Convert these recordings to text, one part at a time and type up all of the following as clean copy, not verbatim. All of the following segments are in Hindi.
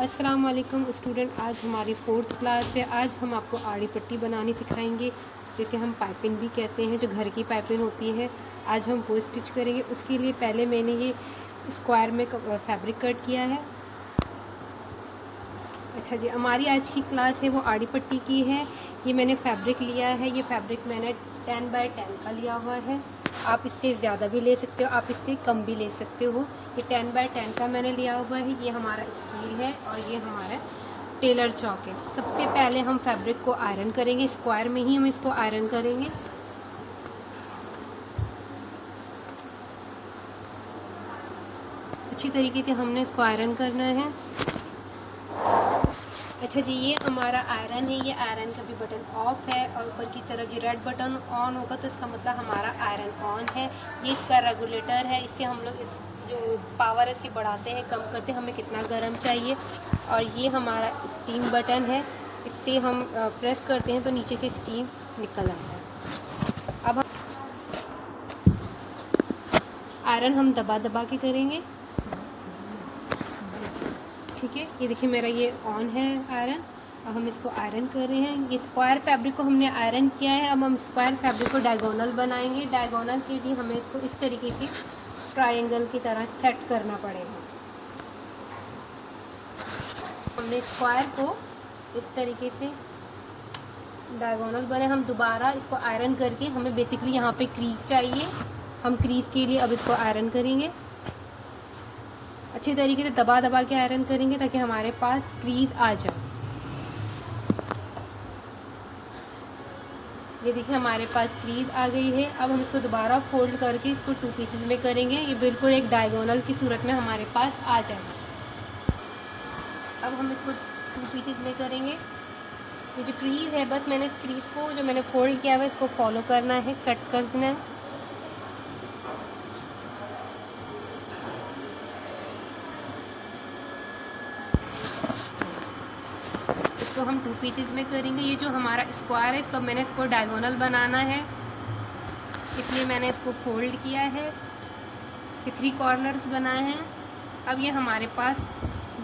अस्सलाम वालेकुम स्टूडेंट, आज हमारी 4th क्लास है। आज हम आपको आड़ी पट्टी बनानी सिखाएंगे, जिसे हम पाइपिंग भी कहते हैं, जो घर की पाइपिंग होती है। आज हम वो स्टिच करेंगे। उसके लिए पहले मैंने ये स्क्वायर में फैब्रिक कट किया है। अच्छा जी, हमारी आज की क्लास है वो आड़ी पट्टी की है। ये मैंने फैब्रिक लिया है, ये फैब्रिक मैंने 10 बाय 10 का लिया हुआ है। आप इससे ज़्यादा भी ले सकते हो, आप इससे कम भी ले सकते हो। ये 10 बाय 10 का मैंने लिया हुआ है। ये हमारा स्टील है और ये हमारा टेलर चौक है। सबसे पहले हम फैब्रिक को आयरन करेंगे, स्क्वायर में ही हम इसको आयरन करेंगे। अच्छी तरीके से हमने इसको आयरन करना है। अच्छा जी, ये हमारा आयरन है। ये आयरन का भी बटन ऑफ है और ऊपर की तरफ ये रेड बटन ऑन होगा, तो इसका मतलब हमारा आयरन ऑन है। ये इसका रेगुलेटर है, इससे हम लोग इस जो पावर है इसके बढ़ाते हैं, कम करते हैं, हमें कितना गर्म चाहिए। और ये हमारा स्टीम बटन है, इससे हम प्रेस करते हैं तो नीचे से स्टीम निकल आता है। अब हम आयरन हम दबा दबा के करेंगे, ठीक है। ये देखिए मेरा ये ऑन है आयरन। अब हम इसको आयरन कर रहे हैं। ये स्क्वायर फैब्रिक को हमने आयरन किया है। अब हम स्क्वायर फैब्रिक को डायगोनल बनाएंगे। डायगोनल के लिए हमें इसको इस तरीके से ट्रायंगल की तरह सेट करना पड़ेगा। हमने स्क्वायर को इस तरीके से डायगोनल बने। हम दोबारा इसको आयरन करके, हमें बेसिकली यहाँ पे क्रीज चाहिए, हम क्रीज के लिए अब इसको आयरन करेंगे। अच्छी तरीके से दबा दबा के आयरन करेंगे ताकि हमारे पास क्रीज आ जाए। ये देखिए हमारे पास क्रीज आ गई है। अब हम इसको दोबारा फोल्ड करके इसको 2 पीसेस में करेंगे। ये बिल्कुल एक डायगोनल की सूरत में हमारे पास आ जाएगा। अब हम इसको 2 पीसेस में करेंगे। ये जो क्रीज है, बस मैंने इस क्रीज को जो मैंने फोल्ड किया हुआ है इसको फॉलो करना है, कट करना है। इसको हम 2 पीसेस में करेंगे। ये जो हमारा स्क्वायर है, इसको मैंने इसको डायगोनल बनाना है, इसलिए मैंने इसको फोल्ड किया है। ये 3 कॉर्नर्स बनाए हैं। अब ये हमारे पास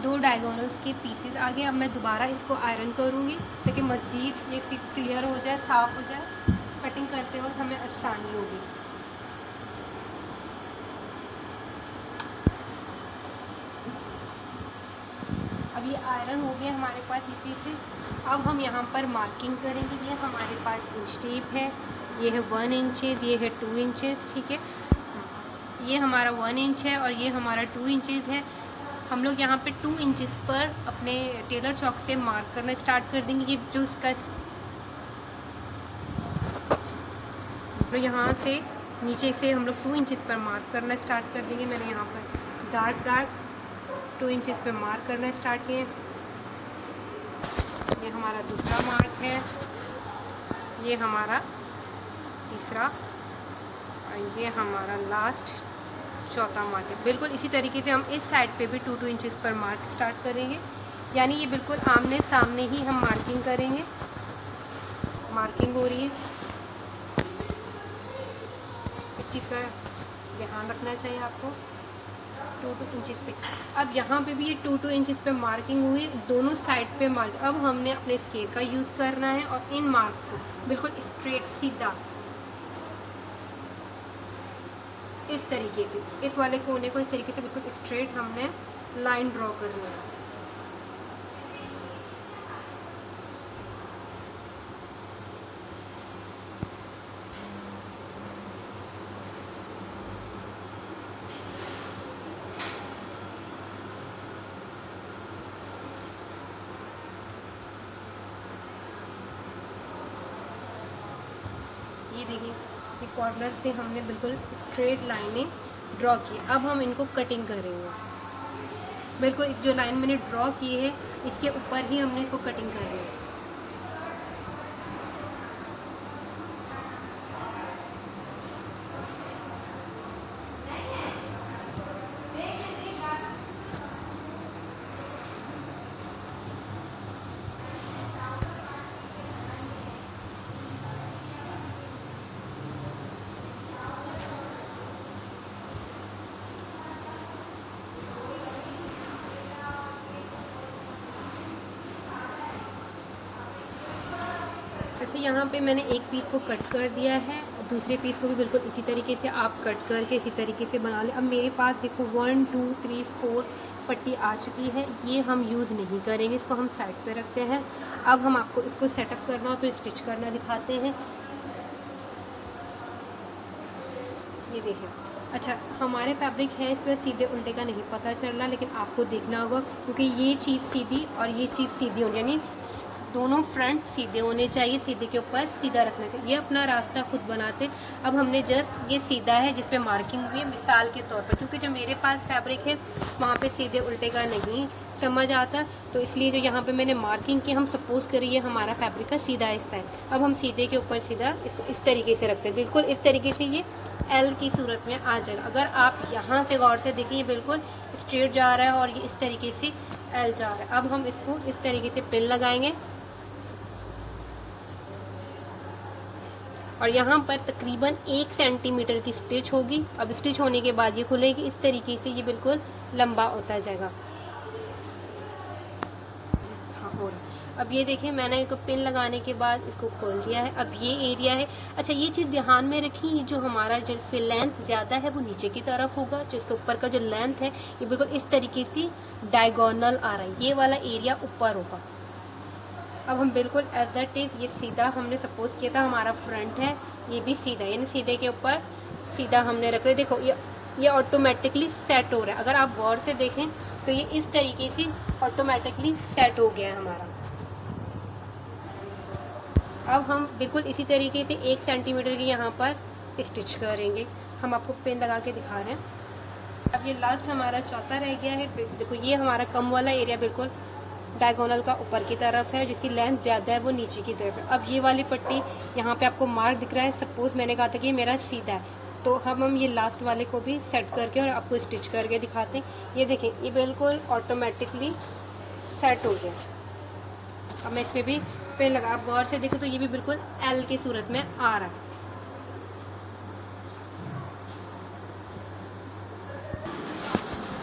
2 डायगोनल्स के पीसेस आ गए। अब मैं दोबारा इसको आयरन करूँगी ताकि मज़ीद ये इसकी क्लियर हो जाए, साफ़ हो जाए, कटिंग करते वक्त हमें आसानी होगी। अब ये आयरन हो गया हमारे पास ये पीसेस। अब हम यहाँ पर मार्किंग करेंगे। ये हमारे पास इंच टेप है, ये है 1 इंचेस, ये है 2 इंचेस, ठीक है। ये हमारा 1 इंच है और ये हमारा 2 इंचेस है। हम लोग यहाँ पे 2 इंचेस पर अपने टेलर चॉक से मार्क करना स्टार्ट कर देंगे। ये जो इसका तो यहाँ से नीचे से हम लोग 2 इंचेस पर मार्क करना स्टार्ट कर देंगे। मैंने यहाँ पर डार्क 2 इंचेस पर मार्क करना स्टार्ट किए। ये हमारा दूसरा मार्क है, ये हमारा तीसरा और ये हमारा लास्ट चौथा मार्क है। बिल्कुल इसी तरीके से हम इस साइड पे भी 2-2 इंचेस पर मार्क स्टार्ट करेंगे, यानी ये बिल्कुल आमने सामने ही हम मार्किंग करेंगे। मार्किंग हो रही है, इस चीज़ का ध्यान रखना चाहिए आपको। 2-2 इंचेस पे, अब यहाँ पे भी ये 2-2 इंचेस पे मार्किंग हुई, दोनों साइड पे मार्क। अब हमने अपने स्केल का यूज़ करना है और इन मार्क्स को बिल्कुल स्ट्रेट सीधा इस तरीके से, इस वाले कोने को इस तरीके से बिल्कुल स्ट्रेट हमने लाइन ड्रॉ करनी है। ये देखिए, ये कॉर्नर से हमने बिल्कुल स्ट्रेट लाइनें ड्रॉ की। अब हम इनको कटिंग करेंगे। बिल्कुल इस जो लाइन मैंने ड्रॉ की है इसके ऊपर ही हमने इसको कटिंग करनी है। अच्छा, यहाँ पे मैंने एक पीस को कट कर दिया है और दूसरे पीस को भी बिल्कुल इसी तरीके से आप कट करके इसी तरीके से बना लें। अब मेरे पास देखो 1 2 3 4 पट्टी आ चुकी है, ये हम यूज़ नहीं करेंगे, इसको हम साइड पे रखते हैं। अब हम आपको इसको सेटअप करना और फिर स्टिच करना दिखाते हैं। ये देखिए, अच्छा हमारे फैब्रिक है इस पर सीधे उल्टे का नहीं पता चल रहा, लेकिन आपको देखना होगा क्योंकि ये चीज़ सीधी और ये चीज़ सीधी होनी, यानी दोनों फ्रंट सीधे होने चाहिए, सीधे के ऊपर सीधा रखना चाहिए। ये अपना रास्ता खुद बनाते। अब हमने जस्ट ये सीधा है जिस पे मार्किंग हुई है मिसाल के तौर पर, क्योंकि जो मेरे पास फैब्रिक है वहाँ पे सीधे उल्टे का नहीं समझ आता, तो इसलिए जो यहाँ पे मैंने मार्किंग की, हम सपोज करिए हमारा फैब्रिक का सीधा हिस्सा है। अब हम सीधे के ऊपर सीधा इसको इस तरीके से रखते हैं, बिल्कुल इस तरीके से ये एल की सूरत में आ जाएगा। अगर आप यहाँ से गौर से देखिए, बिल्कुल स्ट्रेट जा रहा है और ये इस तरीके से एल जा रहा है। अब हम इसको इस तरीके से पिन लगाएंगे और यहाँ पर तकरीबन 1 सेंटीमीटर की स्टिच होगी। अब स्टिच होने के बाद ये खुलेगी इस तरीके से, ये बिल्कुल लंबा होता जाएगा। हाँ, हो रहा। अब ये देखिए, मैंने इसको पिन लगाने के बाद इसको खोल दिया है। अब ये एरिया है। अच्छा, ये चीज़ ध्यान में रखिए, जो हमारा जो इस पर लेंथ ज़्यादा है वो नीचे की तरफ होगा, जो इसके ऊपर का जो लेंथ है ये बिल्कुल इस तरीके से डायगोनल आ रहा है, ये वाला एरिया ऊपर होगा। अब हम बिल्कुल एज दैट इज ये सीधा हमने सपोज किया था हमारा फ्रंट है, ये भी सीधा, यानी सीधे के ऊपर सीधा हमने रख रहे। देखो ये ऑटोमेटिकली सेट हो रहा है। अगर आप गौर से देखें तो ये इस तरीके से ऑटोमेटिकली सेट हो गया है हमारा। अब हम बिल्कुल इसी तरीके से 1 सेंटीमीटर की यहाँ पर स्टिच करेंगे। हम आपको पेन लगा के दिखा रहे हैं। अब ये लास्ट हमारा चौथा रह गया है। देखो, ये हमारा कम वाला एरिया बिल्कुल डायगोनल का ऊपर की तरफ है, जिसकी लेंथ ज़्यादा है वो नीचे की तरफ है। अब ये वाली पट्टी यहाँ पे आपको मार्क दिख रहा है, सपोज मैंने कहा था कि ये मेरा सीधा है, तो हम ये लास्ट वाले को भी सेट करके और आपको स्टिच करके दिखाते हैं। ये देखें, ये बिल्कुल ऑटोमेटिकली सेट हो गया। अब मैं इस पर भी पेन लगा, आप गौर से देखें तो ये भी बिल्कुल एल की सूरत में आ रहा है।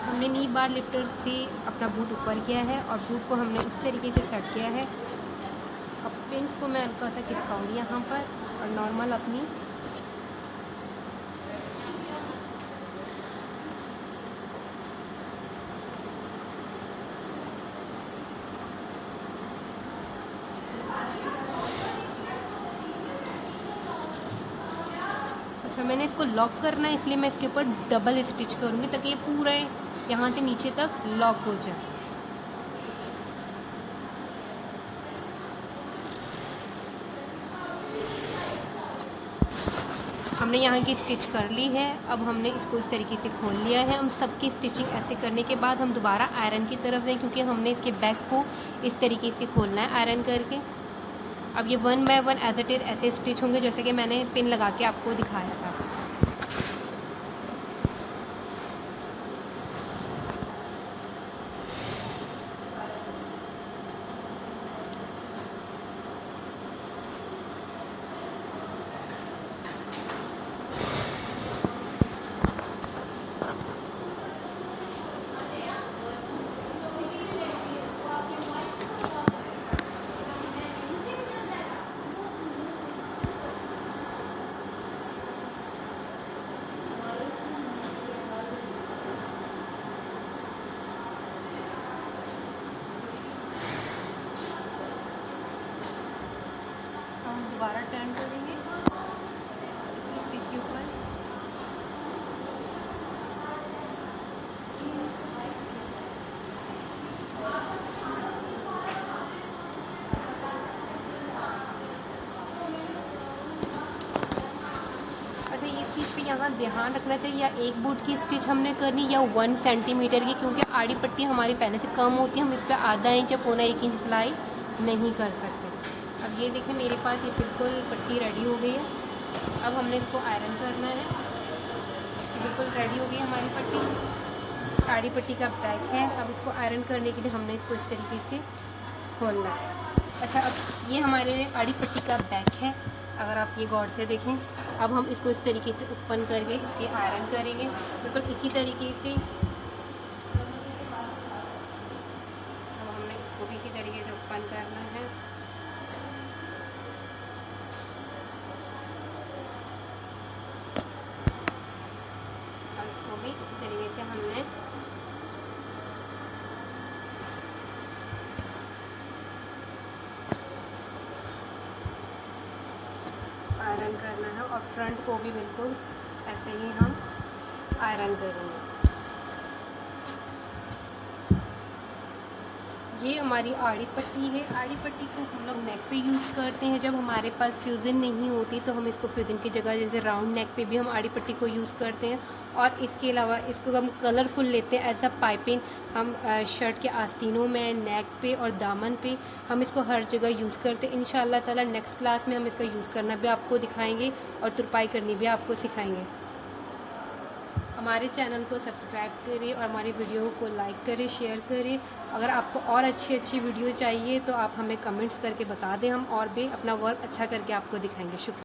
हमने नी बार लिफ्टर से अपना बूट ऊपर किया है और बूट को हमने इस तरीके से सेट किया है। अब पिंस को मैं हल्का सा खिसकाऊंगी यहाँ पर और नॉर्मल अपनी अच्छा, मैंने इसको लॉक करना है, इसलिए मैं इसके ऊपर डबल स्टिच करूँगी ताकि ये पूरा यहाँ से नीचे तक लॉक हो जाए। हमने यहाँ की स्टिच कर ली है। अब हमने इसको इस तरीके से खोल लिया है। हम सबकी स्टिचिंग ऐसे करने के बाद हम दोबारा आयरन की तरफ जाएं, क्योंकि हमने इसके बैक को इस तरीके से खोलना है आयरन करके। अब ये 1 बाय 1 एज इट इज़ ऐसे स्टिच होंगे जैसे कि मैंने पिन लगा के आपको दिखाया था। दोबारा टर्न करेंगे स्टिच के ऊपर। अच्छा, इस चीज़ पे यहाँ ध्यान रखना चाहिए, या एक बूट की स्टिच हमने करनी या 1 सेंटीमीटर की, क्योंकि आड़ी पट्टी हमारी पहले से कम होती है, हम इस पर आधा इंच या पौना 1 इंच सिलाई नहीं कर सकते। अब ये देखें, मेरे पास ये बिल्कुल पट्टी रेडी हो गई है। अब हमने इसको आयरन करना है। बिल्कुल रेडी हो गई हमारी पट्टी, आड़ी पट्टी का बैक है। अब इसको आयरन करने के लिए हमने इसको इस तरीके से खोलना है। अच्छा, अब ये हमारे आड़ी पट्टी का बैक है, अगर आप ये गौर से देखें। अब हम इसको इस तरीके से ओपन करके इसकी आयरन करेंगे, बिल्कुल इसी तरीके से। अब हमने इसको भी इसी तरीके से ओपन करना है। भी इस तरीके से हमने आयरन करना है और फ्रंट को भी बिल्कुल ऐसे ही हम आयरन करेंगे। ये हमारी आड़ी पट्टी है। आड़ी पट्टी को हम लोग नेक पे यूज़ करते हैं। जब हमारे पास फ्यूज़न नहीं होती तो हम इसको फ्यूज़न की जगह जैसे राउंड नेक पे भी हम आड़ी पट्टी को यूज़ करते हैं। और इसके अलावा इसको हम कलरफुल लेते हैं एज अ पाइपिंग। हम शर्ट के आस्तीनों में, नेक पे और दामन पे हम इसको हर जगह यूज़ करते हैं। इंशाअल्लाह ताला नेक्स्ट क्लास में हम इसका यूज़ करना भी आपको दिखाएँगे और तुरपाई करनी भी आपको सिखाएँगे। हमारे चैनल को सब्सक्राइब करें और हमारी वीडियो को लाइक करें, शेयर करें। अगर आपको और अच्छी वीडियो चाहिए तो आप हमें कमेंट्स करके बता दें, हम और भी अपना वर्क अच्छा करके आपको दिखाएंगे। शुक्रिया।